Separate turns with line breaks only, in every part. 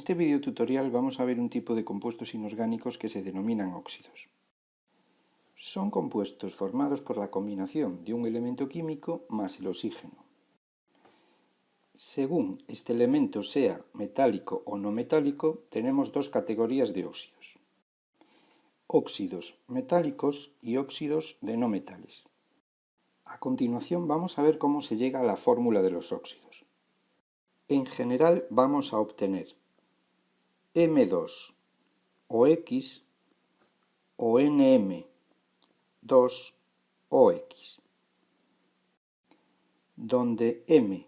este vídeo tutorial vamos a ver un tipo de compuestos inorgánicos que se denominan óxidos. Son compuestos formados por la combinación de un elemento químico más el oxígeno. Según este elemento sea metálico o no metálico, tenemos dos categorías de óxidos: óxidos metálicos y óxidos de no metales. A continuación vamos a ver cómo se llega a la fórmula de los óxidos. En general vamos a obtener M2 o X o NM2 o X, donde M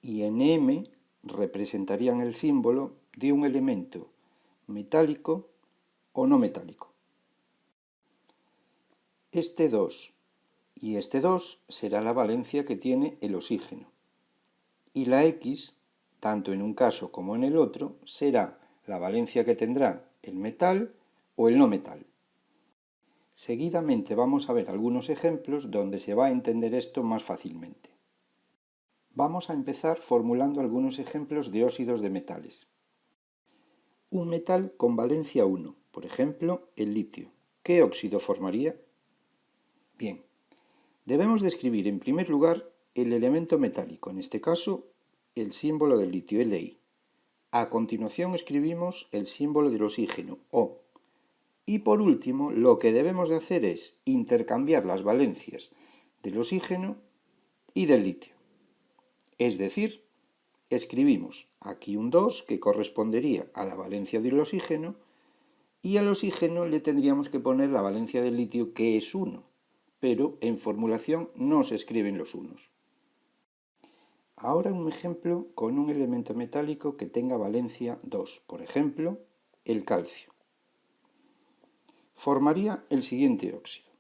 y NM representarían el símbolo de un elemento metálico o no metálico. Este 2 y este 2 será la valencia que tiene el oxígeno, y la X, tanto en un caso como en el otro, será la valencia que tendrá el metal o el no metal. Seguidamente vamos a ver algunos ejemplos donde se va a entender esto más fácilmente. Vamos a empezar formulando algunos ejemplos de óxidos de metales. Un metal con valencia 1, por ejemplo, el litio. ¿Qué óxido formaría? Bien, debemos describir en primer lugar el elemento metálico, en este caso el símbolo del litio, Li. A continuación escribimos el símbolo del oxígeno, O. Y por último, lo que debemos de hacer es intercambiar las valencias del oxígeno y del litio. Es decir, escribimos aquí un 2 que correspondería a la valencia del oxígeno, y al oxígeno le tendríamos que poner la valencia del litio, que es 1, pero en formulación no se escriben los unos. Ahora un ejemplo con un elemento metálico que tenga valencia 2, por ejemplo, el calcio. Formaría el siguiente óxido: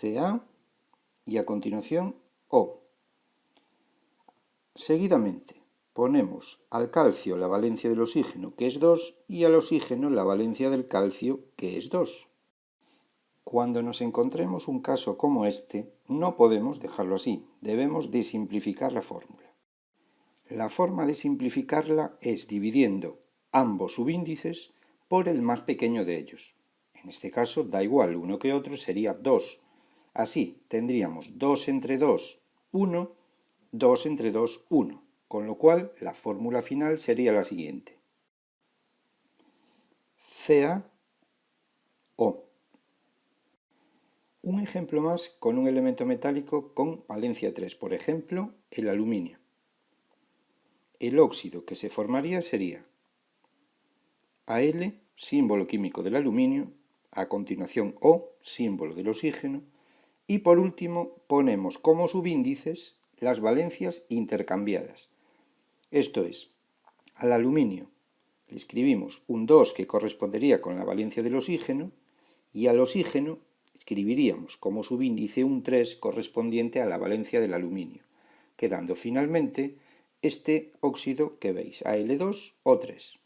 Ca y a continuación O. Seguidamente ponemos al calcio la valencia del oxígeno, que es 2, y al oxígeno la valencia del calcio, que es 2. Cuando nos encontremos un caso como este, no podemos dejarlo así, debemos de simplificar la fórmula. La forma de simplificarla es dividiendo ambos subíndices por el más pequeño de ellos. En este caso da igual uno que otro, sería 2. Así tendríamos 2 entre 2, 1, 2 entre 2, 1, con lo cual la fórmula final sería la siguiente: CaO. Un ejemplo más con un elemento metálico con valencia 3, por ejemplo, el aluminio. El óxido que se formaría sería Al, símbolo químico del aluminio, a continuación O, símbolo del oxígeno, y por último ponemos como subíndices las valencias intercambiadas. Esto es, al aluminio le escribimos un 2 que correspondería con la valencia del oxígeno, y al oxígeno escribiríamos como subíndice un 3 correspondiente a la valencia del aluminio, quedando finalmente este óxido que veis, Al2O3.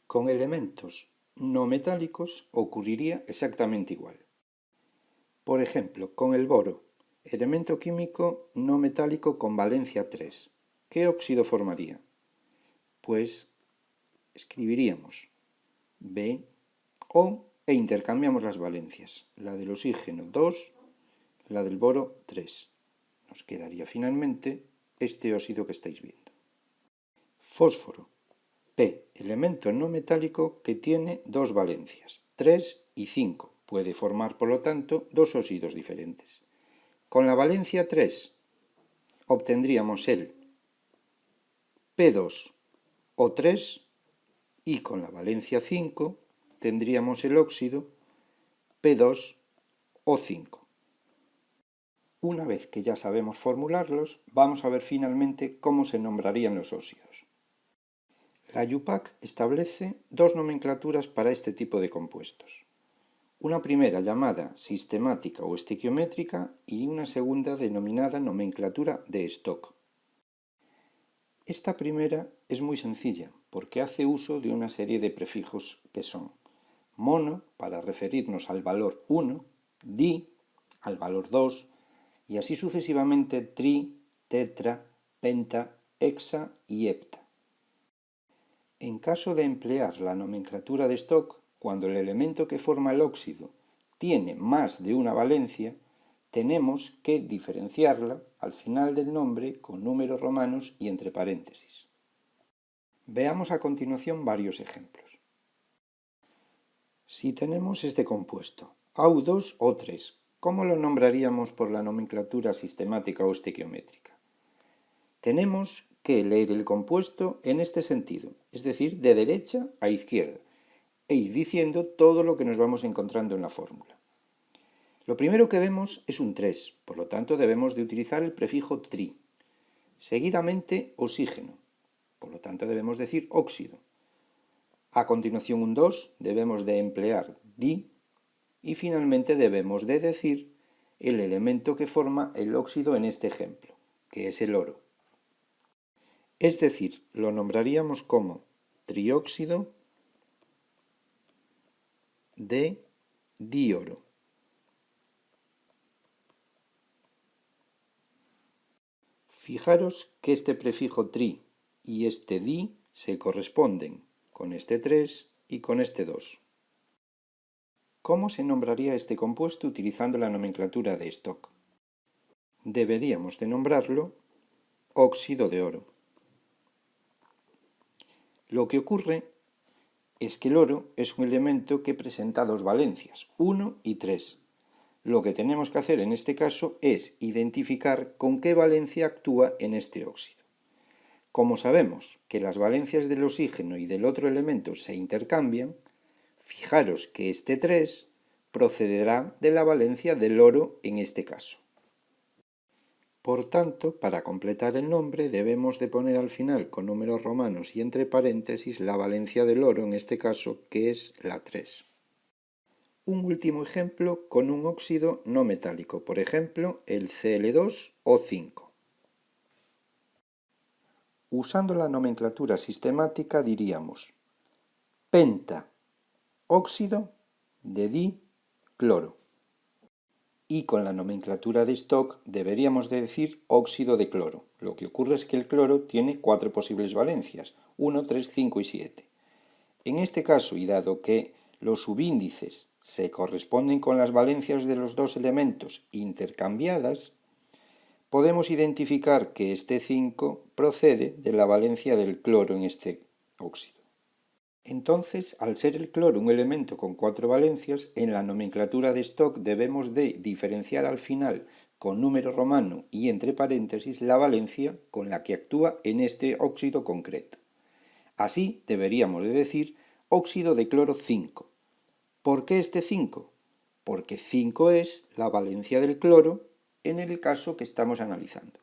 Con elementos no metálicos ocurriría exactamente igual. Por ejemplo, con el boro, elemento químico no metálico con valencia 3. ¿Qué óxido formaría? Pues escribiríamos BO e intercambiamos las valencias, la del oxígeno 2, la del boro 3. Nos quedaría finalmente este óxido que estáis viendo. Fósforo, P, elemento no metálico que tiene dos valencias, 3 y 5. Puede formar, por lo tanto, dos óxidos diferentes. Con la valencia 3 obtendríamos el P2O3, y con la valencia 5 tendríamos el óxido P2O5. Una vez que ya sabemos formularlos, vamos a ver finalmente cómo se nombrarían los óxidos. La IUPAC establece dos nomenclaturas para este tipo de compuestos. Una primera llamada sistemática o estequiométrica y una segunda denominada nomenclatura de Stock. Esta primera es muy sencilla porque hace uso de una serie de prefijos que son mono para referirnos al valor 1, di al valor 2 y así sucesivamente tri, tetra, penta, hexa y hepta. En caso de emplear la nomenclatura de Stock, cuando el elemento que forma el óxido tiene más de una valencia, tenemos que diferenciarla al final del nombre con números romanos y entre paréntesis. Veamos a continuación varios ejemplos. Si tenemos este compuesto, AU2 O3, ¿cómo lo nombraríamos por la nomenclatura sistemática o estequiométrica? Tenemos que leer el compuesto en este sentido, es decir, de derecha a izquierda, e ir diciendo todo lo que nos vamos encontrando en la fórmula. Lo primero que vemos es un 3, por lo tanto debemos de utilizar el prefijo tri. Seguidamente, oxígeno, por lo tanto debemos decir óxido. A continuación un 2, debemos de emplear di, y finalmente debemos de decir el elemento que forma el óxido en este ejemplo, que es el oro. Es decir, lo nombraríamos como trióxido de dioro. Fijaros que este prefijo tri y este di se corresponden con este 3 y con este 2. ¿Cómo se nombraría este compuesto utilizando la nomenclatura de Stock? Deberíamos de nombrarlo óxido de oro. Lo que ocurre es que el oro es un elemento que presenta dos valencias, 1 y 3. Lo que tenemos que hacer en este caso es identificar con qué valencia actúa en este óxido. Como sabemos que las valencias del oxígeno y del otro elemento se intercambian, fijaros que este 3 procederá de la valencia del oro en este caso. Por tanto, para completar el nombre debemos de poner al final con números romanos y entre paréntesis la valencia del oro, en este caso, que es la 3. Un último ejemplo con un óxido no metálico, por ejemplo, el Cl2O5. Usando la nomenclatura sistemática diríamos penta, óxido de dicloro. Y con la nomenclatura de Stock deberíamos de decir óxido de cloro. Lo que ocurre es que el cloro tiene 4 posibles valencias, 1, 3, 5 y 7. En este caso, y dado que los subíndices se corresponden con las valencias de los dos elementos intercambiadas, podemos identificar que este 5 procede de la valencia del cloro en este óxido. Entonces, al ser el cloro un elemento con 4 valencias, en la nomenclatura de Stock debemos de diferenciar al final con número romano y entre paréntesis la valencia con la que actúa en este óxido concreto. Así deberíamos de decir óxido de cloro 5. ¿Por qué este 5? Porque 5 es la valencia del cloro en el caso que estamos analizando.